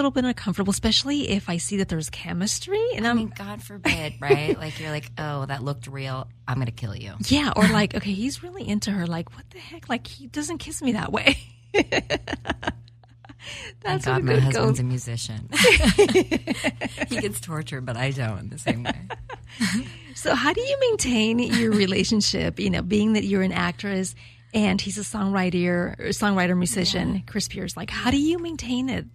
little bit uncomfortable, especially if I see that there's chemistry. And I mean, God forbid, right? Like, you're like, oh, that looked real. I'm going to kill you. Yeah. Or like, okay, he's really into her. Like, what the heck? Like, he doesn't kiss me that way. Thank God my husband's a musician. He gets tortured, but I don't in the same way. So how do you maintain your relationship, being that you're an actress and he's a songwriter, musician, Chris Pierce? Like, how do you maintain it?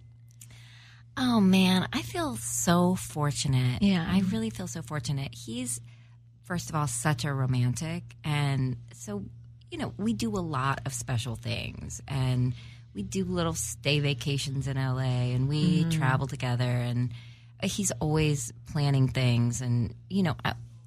Oh, man, I feel so fortunate. Yeah. I really feel so fortunate. He's, first of all, such a romantic. And so, we do a lot of special things. And we do little stay vacations in LA, and we travel together, and he's always planning things. And,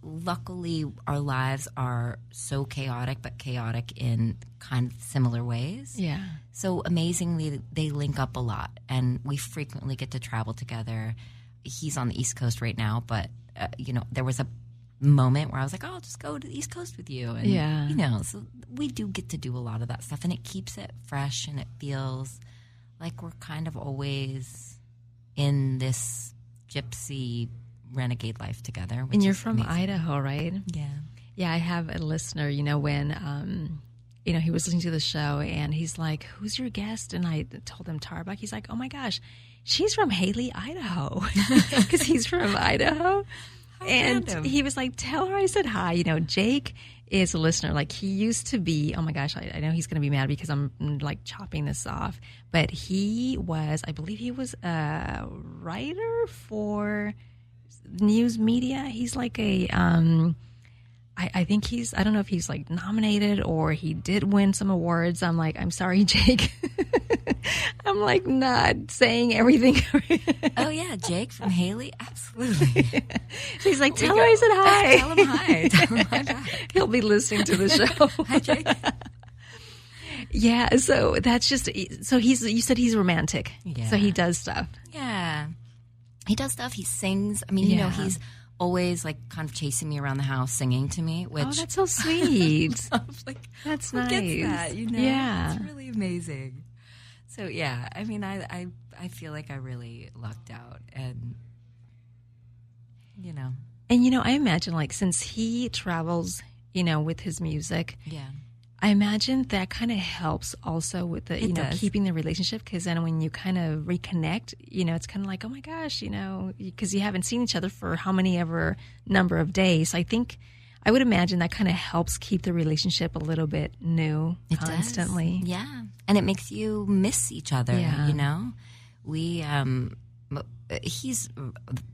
luckily our lives are so chaotic, but chaotic in kind of similar ways. Yeah. So amazingly, they link up a lot, and we frequently get to travel together. He's on the East Coast right now, but, there was a moment where I was like, oh, I'll just go to the East Coast with you. And, so we do get to do a lot of that stuff, and it keeps it fresh, and it feels like we're kind of always in this gypsy renegade life together. And you're from Idaho, right? Yeah. Yeah, I have a listener, when, he was listening to the show, and he's like, who's your guest? And I told him Tarbuck. He's like, oh my gosh, she's from Haley, Idaho. Because he's from Idaho. And he was like, tell her I said hi. Jake is a listener. Like, he used to be, oh my gosh, I know he's going to be mad because I'm like chopping this off. But I believe he was a writer for news media. He's like I think I don't know if he's like nominated or he did win some awards. I'm like, I'm sorry, Jake. I'm like not saying everything. Oh yeah, Jake from Haley, absolutely. So he's like, tell her I said hi. Tell him hi. Tell him hi back. He'll be listening to the show. Hi, Jake. Yeah, so that's just so you said he's romantic. Yeah. So he does stuff. Yeah, he does stuff. He sings. I mean, he's always like kind of chasing me around the house, singing to me. Which that's so sweet. Like, that's who nice. Gets that, Yeah, it's really amazing. So yeah, I mean, I feel like I really lucked out, and and I imagine like since he travels, with his music, I imagine that kind of helps also with the keeping the relationship, because then when you kind of reconnect, it's kind of like, oh my gosh, because you haven't seen each other for how many ever number of days. So I would imagine that kind of helps keep the relationship a little bit new constantly. Does. Yeah. And it makes you miss each other, We, he's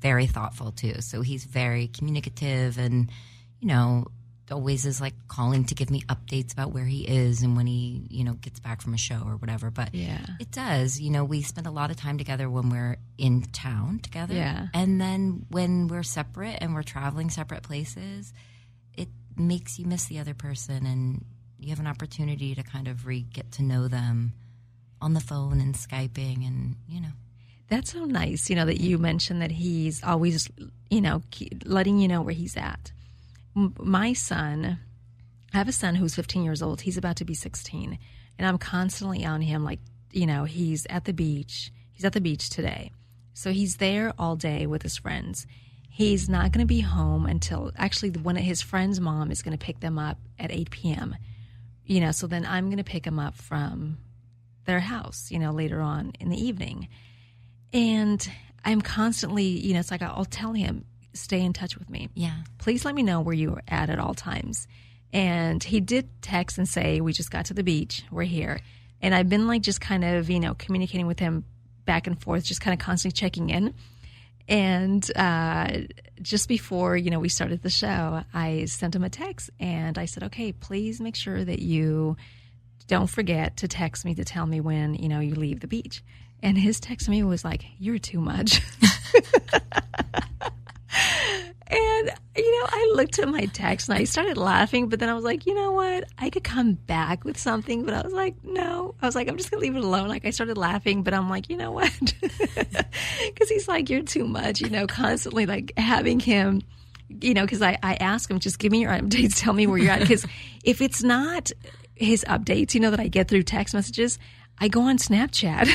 very thoughtful too. So he's very communicative and, always is like calling to give me updates about where he is and when he, gets back from a show or whatever. But it does, we spend a lot of time together when we're in town together. Yeah. And then when we're separate and we're traveling separate places, it makes you miss the other person, and you have an opportunity to kind of get to know them on the phone and Skyping and, That's so nice, that you mentioned that he's always, letting you know where he's at. My son, I have a son who's 15 years old. He's about to be 16. And I'm constantly on him like, he's at the beach. He's at the beach today. So he's there all day with his friends. He's not going to be home until actually one of his friend's mom is going to pick them up at 8 p.m. So then I'm going to pick him up from their house, later on in the evening. And I'm constantly, it's like I'll tell him, stay in touch with me. Yeah. Please let me know where you're at all times. And he did text and say, we just got to the beach. We're here. And I've been like just kind of, communicating with him back and forth, just kind of constantly checking in. And just before, we started the show, I sent him a text and I said, okay, please make sure that you don't forget to text me to tell me when, you leave the beach. And his text to me was like, you're too much. And, I looked at my text and I started laughing, but then I was like, you know what? I could come back with something, but I was like, no. I was like, I'm just going to leave it alone. Like, I started laughing, but I'm like, you know what? Because he's like, you're too much, constantly like having him, because I ask him, just give me your updates, tell me where you're at. Because if it's not his updates, that I get through text messages, I go on Snapchat.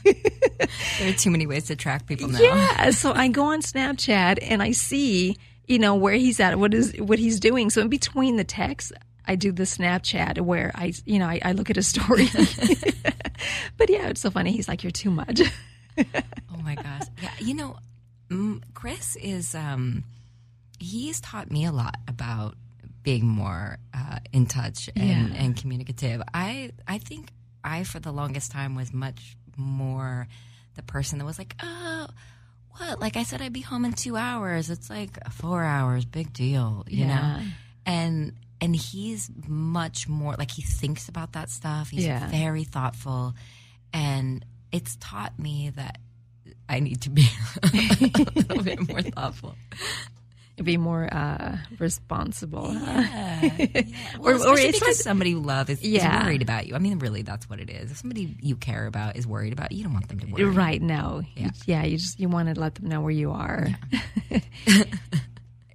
There are too many ways to track people now. Yeah, so I go on Snapchat and I see, where he's at, what he's doing. So in between the texts, I do the Snapchat where I look at his story. But yeah, it's so funny. He's like, "You're too much." Oh my gosh. Yeah, Chris is he's taught me a lot about being more in touch and communicative. I think I, for the longest time, was much more the person that was like, "Oh, what? Like I said, I'd be home in 2 hours. It's like 4 hours, big deal, you know?" And he's much more, like, he thinks about that stuff. He's very thoughtful. And it's taught me that I need to be a little bit more thoughtful. Be more responsible. Yeah. Well, or it's because somebody you love is worried about you. I mean, really, that's what it is. If somebody you care about is worried about you, you don't want them to worry. Right, no. Yeah, you want to let them know where you are. Yeah.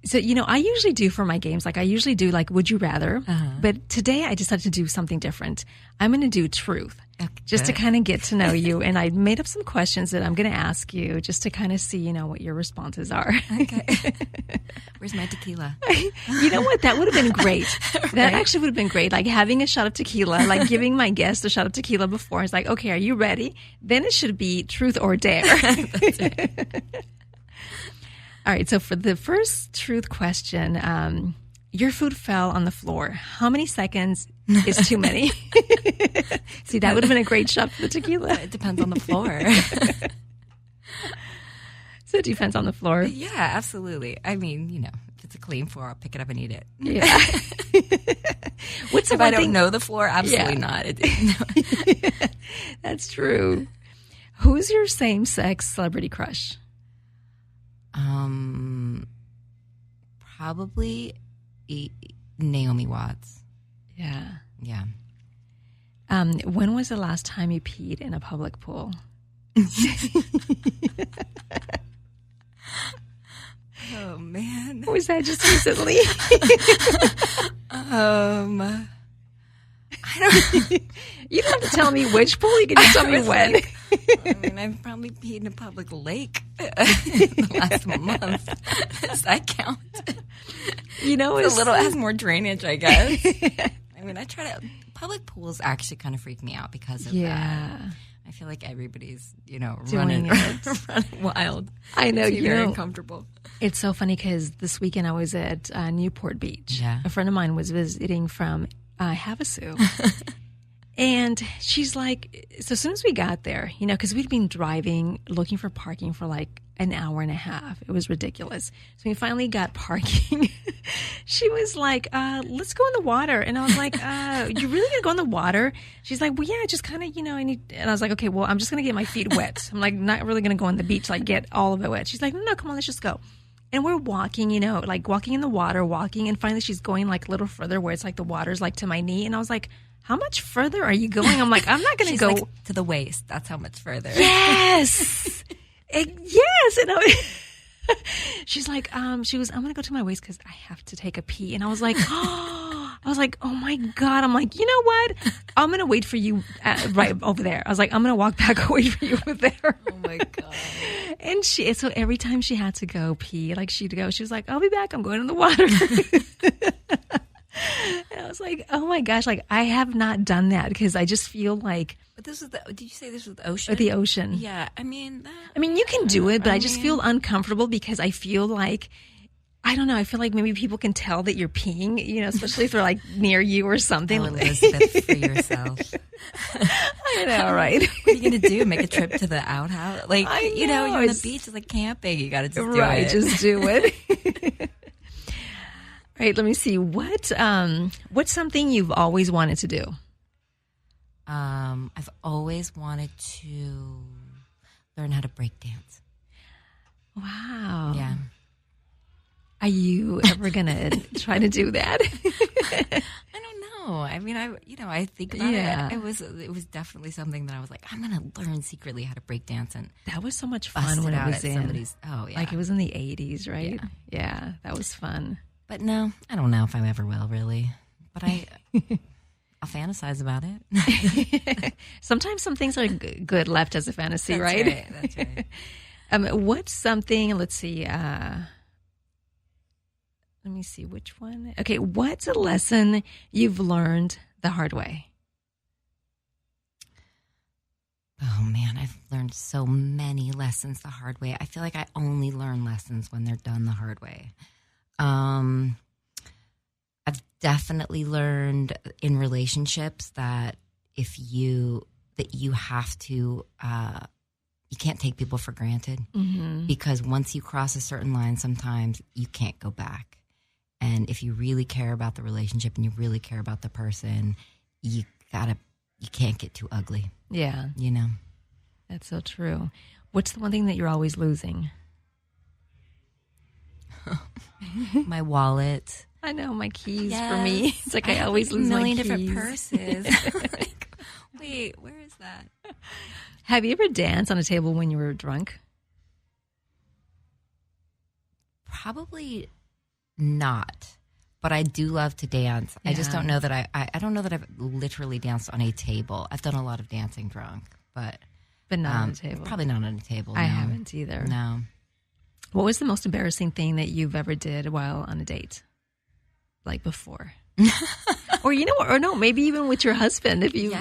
So, I usually do for my games, like I usually do like Would You Rather, but today I decided to do something different. I'm going to do Truth, just to kind of get to know you. And I made up some questions that I'm going to ask you just to kind of see, what your responses are. Okay. Where's my tequila? You know what? That would have been great. That actually would have been great. Like having a shot of tequila, like giving my guest a shot of tequila before. It's like, okay, are you ready? Then it should be Truth or Dare. That's right. All right, so for the first truth question, your food fell on the floor. How many seconds is too many? See, that would have been a great shot for the tequila. It depends on the floor. So it depends on the floor. Yeah, absolutely. I mean, if it's a clean floor, I'll pick it up and eat it. Yeah. What's if I don't know the floor? Absolutely not. That's true. Who's your same-sex celebrity crush? Probably Naomi Watts. Yeah. Yeah. When was the last time you peed in a public pool? Oh man. Or was that just recently? I don't. You don't have to tell me which pool. You can just tell me when. I've probably peed in a public lake in the last month. Does that count? It's has more drainage, I guess. I try to. Public pools actually kind of freak me out because of that. I feel like everybody's, running wild. I know, very uncomfortable. It's so funny because this weekend I was at Newport Beach. Yeah. A friend of mine was visiting from Havasu. And she's like, so as soon as we got there, because we'd been driving, looking for parking for like an hour and a half. It was ridiculous. So we finally got parking. She was like, let's go in the water. And I was like, you really going to go in the water? She's like, well, yeah, just kind of, I need. And I was like, okay, well, I'm just going to get my feet wet. I'm like, not really going to go on the beach, like get all of it wet. She's like, no, come on, let's just go. And we're walking, like walking in the water, and finally she's going like a little further where it's like the water's like to my knee. And I was like, how much further are you going? I'm like, I'm not going to go. Like, to the waist. That's how much further. Yes. Yes. And she's like, I'm going to go to my waist because I have to take a pee. And I was like, oh my God. I'm like, you know what? I'm going to wait for you right over there. I was like, I'm going to walk back away for you over there. Oh my God. And so every time she had to go pee, like she was like, I'll be back. I'm going in the water. And I was like, oh my gosh, like I have not done that because I just feel like. But did you say this was the ocean? The ocean. Yeah. You can do it, but I just feel uncomfortable because I feel like, I don't know, I feel like maybe people can tell that you're peeing, especially if they're like near you or something. Oh, Elizabeth, for yourself. I know, right? What are you going to do? Make a trip to the outhouse? Like, you're on the beach, it's like camping. You got to just do it. Right, just do it. All right, let me see. What's something you've always wanted to do? I've always wanted to learn how to break dance. Wow. Yeah. Are you ever gonna try to do that? I don't know. I think about it. It was definitely something that I was like, I'm gonna learn secretly how to break dance, and that was so much fun when it was in somebody's. Oh yeah, like it was in the 80s, right? Yeah, that was fun. But no, I don't know if I ever will really. But I'll fantasize about it. Sometimes some things are good left as a fantasy, That's right? right. That's right. What's something, let's see, let me see which one. Okay, what's a lesson you've learned the hard way? Oh, man, I've learned so many lessons the hard way. I feel like I only learn lessons when they're done the hard way. I've definitely learned in relationships that you have to, you can't take people for granted, because once you cross a certain line, sometimes you can't go back. And if you really care about the relationship and you really care about the person, you can't get too ugly. Yeah. You know? That's so true. What's the one thing that you're always losing? My wallet. I know, my keys for me. It's like I always lose my keys. A million different purses. Like, wait, where is that? Have you ever danced on a table when you were drunk? Probably not. But I do love to dance. Yeah. I just don't know that I don't know that I've literally danced on a table. I've done a lot of dancing drunk, but not on a table. Probably not on a table. I haven't either. No. What was the most embarrassing thing that you've ever did while on a date? Like before? Or maybe even with your husband if you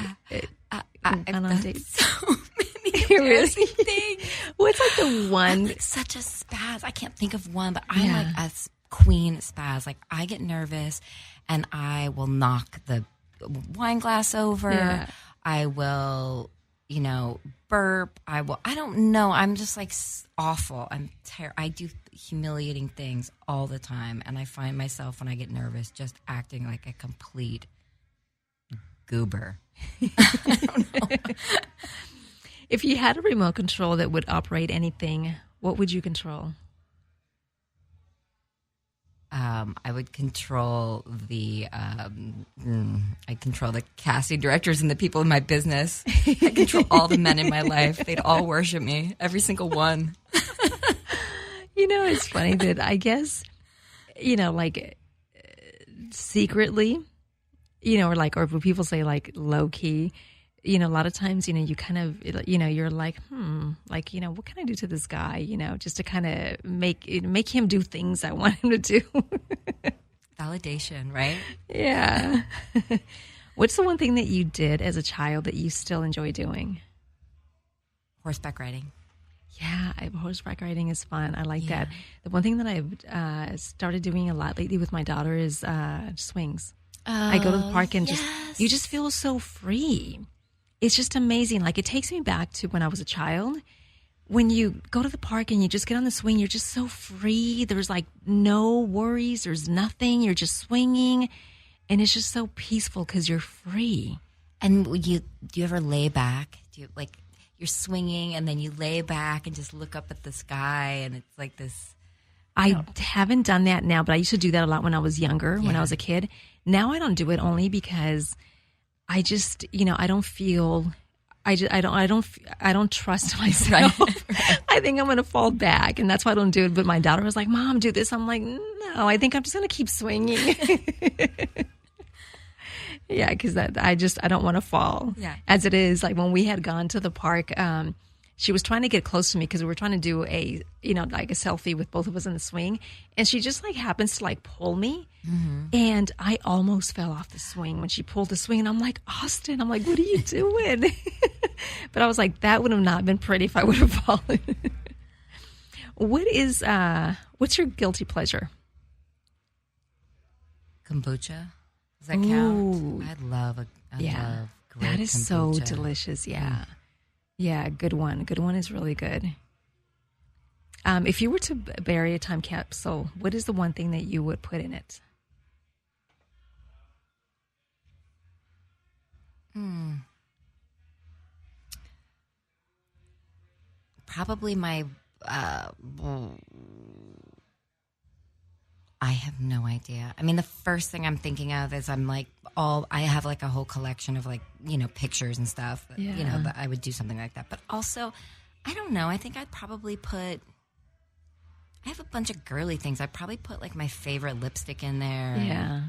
I've on done dates. So many embarrassing things. What's like the one? I'm like such a spaz. I can't think of one, but I'm like a queen spaz. Like I get nervous and I will knock the wine glass over. Yeah. I will, burp. I don't know. I'm just like awful. I do humiliating things all the time. And I find myself when I get nervous just acting like a complete goober. I don't know. If you had a remote control that would operate anything, what would you control? I would control the casting directors and the people in my business. I control all the men in my life. They'd all worship me, every single one. It's funny that I guess, secretly, or when people say like low key, a lot of times, you kind of, you're like, what can I do to this guy, just to kind of make him do things I want him to do. Validation, right? Yeah. What's the one thing that you did as a child that you still enjoy doing? Horseback riding. Yeah, horseback riding is fun. I like that. The one thing that I've started doing a lot lately with my daughter is swings. I go to the park and you just feel so free. It's just amazing. Like it takes me back to when I was a child. When you go to the park and you just get on the swing, you're just so free. There's like no worries. There's nothing. You're just swinging. And it's just so peaceful because you're free. And do you ever lay back? Do you you're swinging and then you lay back and just look up at the sky and it's like this. I haven't done that now, but I used to do that a lot when I was younger, when I was a kid. Now I don't do it only because I just, I don't feel, I don't trust myself. Right. I think I'm going to fall back and that's why I don't do it. But my daughter was like, Mom, do this. I'm like, no, I think I'm just going to keep swinging. Yeah, because I don't want to fall. Yeah. As it is, like when we had gone to the park, she was trying to get close to me because we were trying to do a selfie with both of us in the swing. And she just happens to pull me. Mm-hmm. And I almost fell off the swing when she pulled the swing. And I'm like, Austin, what are you doing? But I was like, that would have not been pretty if I would have fallen. What's your guilty pleasure? Kombucha. Does that count? I love great that is kombucha. So delicious. Yeah. Yeah, good one. Good one is really good. If you were to bury a time capsule, what is the one thing that you would put in it? Probably my... I have no idea. The first thing I'm thinking of is I have a whole collection of pictures and stuff. That I would do something like that. But also, I don't know. I think I'd probably I have a bunch of girly things. I'd probably put my favorite lipstick in there. Yeah.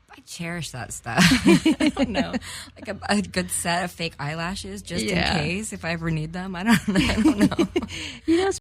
I I cherish that stuff. I don't know. Like a good set of fake eyelashes just in case if I ever need them. I don't know. You know,